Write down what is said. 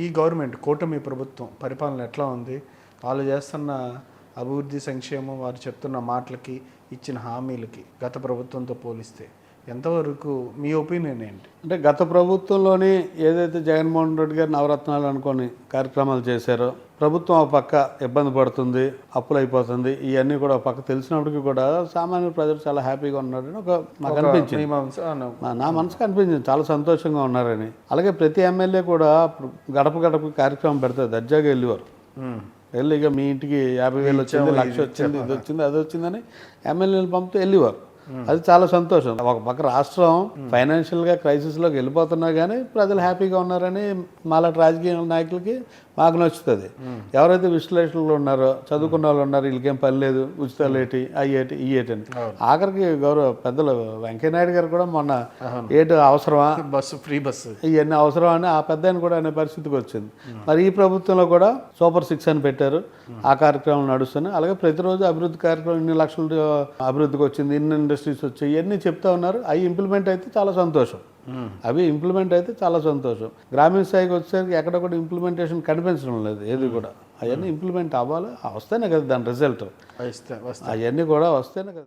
ఈ గవర్నమెంట్ కూటమి ప్రభుత్వం పరిపాలన ఎట్లా ఉంది? వాళ్ళు చేస్తున్న అభివృద్ధి సంక్షేమం, వారు చెప్తున్న మాటలకి, ఇచ్చిన హామీలకి గత ప్రభుత్వంతో పోలిస్తే ఎంతవరకు మీ ఒపీనియన్ ఏంటి? అంటే గత ప్రభుత్వంలోని ఏదైతే జగన్మోహన్ రెడ్డి గారు నవరత్నాలు అనుకొని కార్యక్రమాలు చేశారో, ప్రభుత్వం ఒక పక్క ఇబ్బంది పడుతుంది, అప్పులు అయిపోతుంది, ఇవన్నీ కూడా ఒక పక్క తెలిసినప్పటికీ కూడా సామాన్య ప్రజలు చాలా హ్యాపీగా ఉన్నారని నాకు అనిపించింది. నా మనసుకు అనిపించింది చాలా సంతోషంగా ఉన్నారని. అలాగే ప్రతి ఎమ్మెల్యే కూడా గడప గడప కార్యక్రమం పెడతారు, దర్జాగా వెళ్ళేవారు. వెళ్ళి ఇక మీ ఇంటికి 50,000 వచ్చింది, 1,00,000 వచ్చింది, ఇది వచ్చింది, అది వచ్చిందని ఎమ్మెల్యేలు పంపితే వెళ్ళేవారు. అది చాలా సంతోషం. ఒక పక్క రాష్ట్రం ఫైనాన్షియల్గా క్రైసిస్లోకి వెళ్ళిపోతున్నా కానీ ప్రజలు హ్యాపీగా ఉన్నారని మాలాంటి రాజకీయ నాయకులకి మాకు నచ్చుతుంది. ఎవరైతే విశ్లేషణలు ఉన్నారో, చదువుకున్న వాళ్ళు ఉన్నారు, వీళ్ళకేం పని లేదు, ఉచితాలు ఏటి, అయ్యేటి, ఇయ్యేటి అని. ఆఖరికి గౌరవ పెద్దలు వెంకయ్యనాయుడు గారు కూడా మొన్న ఏటి అవసరమా, బస్సు ఫ్రీ బస్సు ఇవన్నీ అవసరమా అని ఆ పెద్ద కూడా అనే పరిస్థితికి వచ్చింది. మరి ఈ ప్రభుత్వంలో కూడా సూపర్ 6 అని పెట్టారు, ఆ కార్యక్రమం నడుస్తున్నాయి. అలాగే ప్రతిరోజు అభివృద్ధి కార్యక్రమం, ఇన్ని లక్షలు అభివృద్ధికి వచ్చింది, ఇన్ని ఇండస్ట్రీస్ వచ్చాయి, ఇవన్నీ చెప్తా ఉన్నారు. అవి ఇంప్లిమెంట్ అయితే చాలా సంతోషం. చాలా సంతోషం. గ్రామీణ స్థాయికి వచ్చేసరికి ఎక్కడ కూడా ఇంప్లిమెంటేషన్ కనిపించడం లేదు ఏది కూడా. అవన్నీ ఇంప్లిమెంట్ అవ్వాలి, వస్తేనే కదా దాని రిజల్ట్. అవన్నీ కూడా వస్తేనే కదా.